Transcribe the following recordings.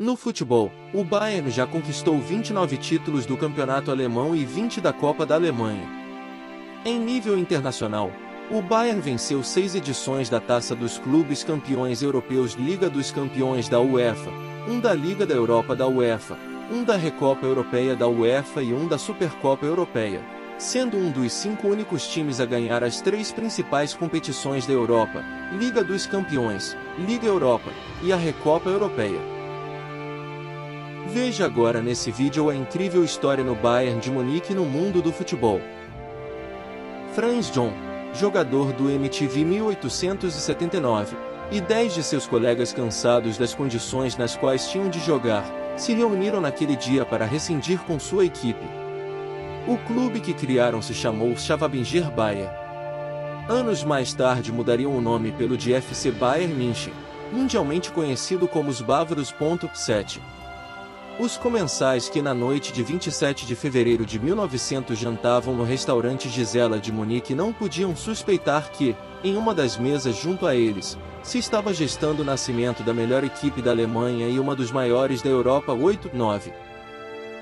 No futebol, o Bayern já conquistou 29 títulos do campeonato alemão e 20 da Copa da Alemanha. Em nível internacional, o Bayern venceu 6 edições da Taça dos Clubes Campeões Europeus, Liga dos Campeões da UEFA, 1 da Liga da Europa da UEFA, 1 da Recopa Europeia da UEFA e 1 da Supercopa Europeia, sendo um dos 5 únicos times a ganhar as 3 principais competições da Europa, Liga dos Campeões, Liga Europa e a Recopa Europeia. Veja agora nesse vídeo a incrível história no Bayern de Munique no mundo do futebol. Franz John, jogador do MTV 1879, e 10 de seus colegas, cansados das condições nas quais tinham de jogar, se reuniram naquele dia para rescindir com sua equipe. O clube que criaram se chamou Stavanger Bayern. Anos mais tarde mudariam o nome pelo de FC Bayern München, mundialmente conhecido como os Bávaros. 7. Os comensais que na noite de 27 de fevereiro de 1900 jantavam no restaurante Gisela de Munique não podiam suspeitar que, em uma das mesas junto a eles, se estava gestando o nascimento da melhor equipe da Alemanha e uma dos maiores da Europa. 8-9.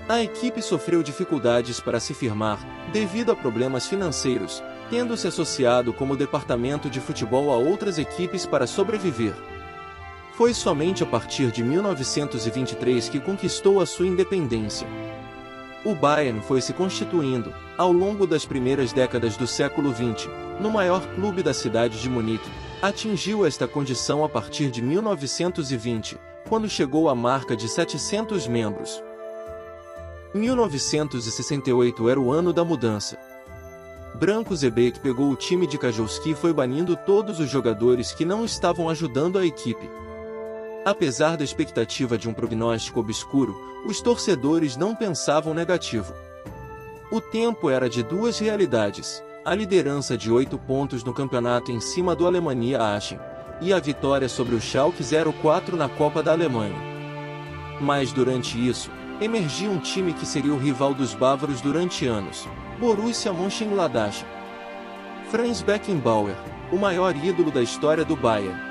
A equipe sofreu dificuldades para se firmar, devido a problemas financeiros, tendo se associado como departamento de futebol a outras equipes para sobreviver. Foi somente a partir de 1923 que conquistou a sua independência. O Bayern foi se constituindo, ao longo das primeiras décadas do século XX, no maior clube da cidade de Munique. Atingiu esta condição a partir de 1920, quando chegou à marca de 700 membros. 1968 era o ano da mudança. Branko Zebeck pegou o time de Kajowski e foi banindo todos os jogadores que não estavam ajudando a equipe. Apesar da expectativa de um prognóstico obscuro, os torcedores não pensavam negativo. O tempo era de duas realidades: a liderança de 8 pontos no campeonato em cima do Alemannia Aachen, e a vitória sobre o Schalke 04 na Copa da Alemanha. Mas durante isso, emergia um time que seria o rival dos bávaros durante anos: Borussia Mönchengladbach. Franz Beckenbauer, o maior ídolo da história do Bayern.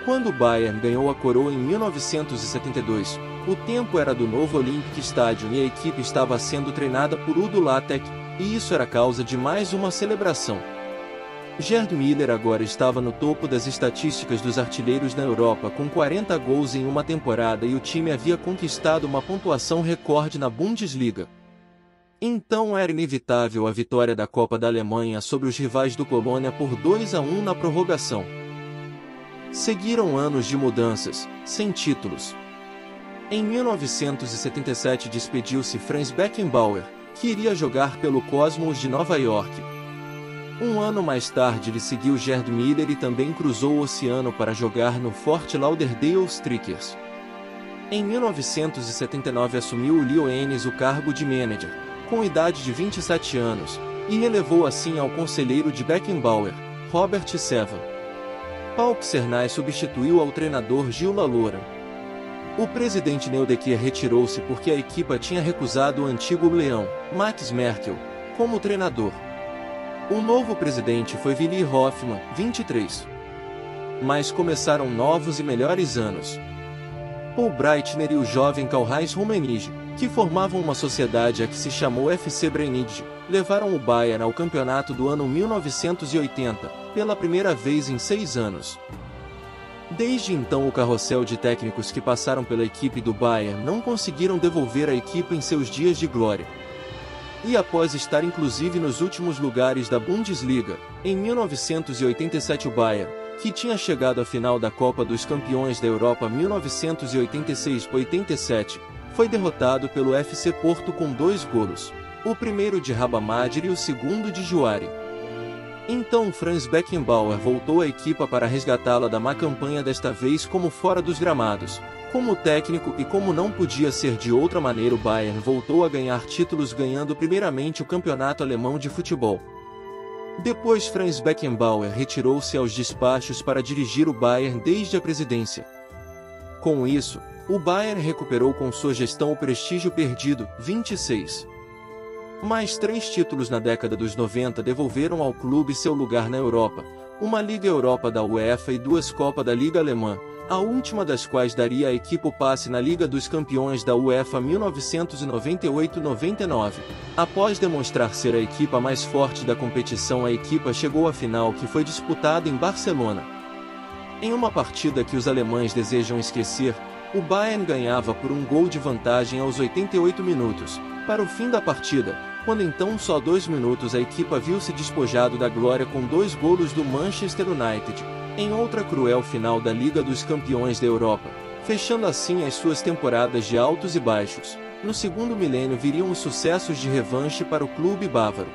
Quando o Bayern ganhou a coroa em 1972, o tempo era do novo Olympic Stadium e a equipe estava sendo treinada por Udo Lattek, e isso era causa de mais uma celebração. Gerd Müller agora estava no topo das estatísticas dos artilheiros na Europa com 40 gols em uma temporada e o time havia conquistado uma pontuação recorde na Bundesliga. Então era inevitável a vitória da Copa da Alemanha sobre os rivais do Colônia por 2-1 na prorrogação. Seguiram anos de mudanças, sem títulos. Em 1977 despediu-se Franz Beckenbauer, que iria jogar pelo Cosmos de Nova York. Um ano mais tarde lhe seguiu Gerd Müller e também cruzou o oceano para jogar no Fort Lauderdale Strikers. Em 1979 assumiu o Lyon o cargo de manager, com idade de 27 anos, e relevou assim ao conselheiro de Beckenbauer, Robert Seva. Paul Czernay substituiu ao treinador Gilles Laloura. O presidente Neudecker retirou-se porque a equipa tinha recusado o antigo leão, Max Merkel, como treinador. O novo presidente foi Willi Hoffmann, 23. Mas começaram novos e melhores anos. Paul Breitner e o jovem Karl-Heinz Rummenigge, que formavam uma sociedade a que se chamou FC Brennidge, levaram o Bayern ao campeonato do ano 1980, pela primeira vez em 6 anos. Desde então o carrossel de técnicos que passaram pela equipe do Bayern não conseguiram devolver a equipe em seus dias de glória. E após estar inclusive nos últimos lugares da Bundesliga, em 1987 o Bayern, que tinha chegado à final da Copa dos Campeões da Europa 1986-87, foi derrotado pelo FC Porto com 2 golos, o primeiro de Rabamadir e o segundo de Juari. Então Franz Beckenbauer voltou à equipa para resgatá-la da má campanha, desta vez como fora dos gramados. Como técnico e como não podia ser de outra maneira, o Bayern voltou a ganhar títulos, ganhando primeiramente o campeonato alemão de futebol. Depois Franz Beckenbauer retirou-se aos despachos para dirigir o Bayern desde a presidência. Com isso, o Bayern recuperou com sua gestão o prestígio perdido, 26. Mais 3 títulos na década dos 90 devolveram ao clube seu lugar na Europa, uma Liga Europa da UEFA e 2 Copa da Liga Alemã, a última das quais daria à equipe o passe na Liga dos Campeões da UEFA 1998-99. Após demonstrar ser a equipa mais forte da competição, a equipa chegou à final, que foi disputada em Barcelona. Em uma partida que os alemães desejam esquecer, o Bayern ganhava por um gol de vantagem aos 88 minutos. Para o fim da partida, quando então só 2 minutos, a equipa viu-se despojado da glória com 2 golos do Manchester United, em outra cruel final da Liga dos Campeões da Europa, fechando assim as suas temporadas de altos e baixos. No segundo milênio viriam os sucessos de revanche para o clube bávaro.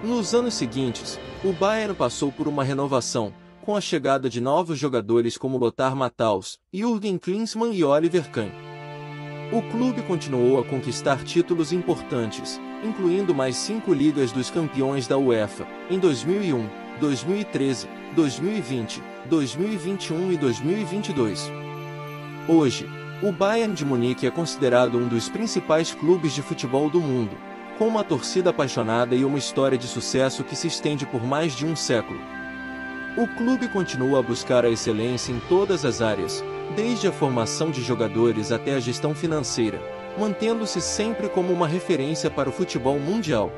Nos anos seguintes, o Bayern passou por uma renovação, com a chegada de novos jogadores como Lothar Matthaus, Jürgen Klinsmann e Oliver Kahn. O clube continuou a conquistar títulos importantes, incluindo mais 5 Ligas dos Campeões da UEFA, em 2001, 2013, 2020, 2021 e 2022. Hoje, o Bayern de Munique é considerado um dos principais clubes de futebol do mundo, com uma torcida apaixonada e uma história de sucesso que se estende por mais de um século. O clube continua a buscar a excelência em todas as áreas, desde a formação de jogadores até a gestão financeira, mantendo-se sempre como uma referência para o futebol mundial.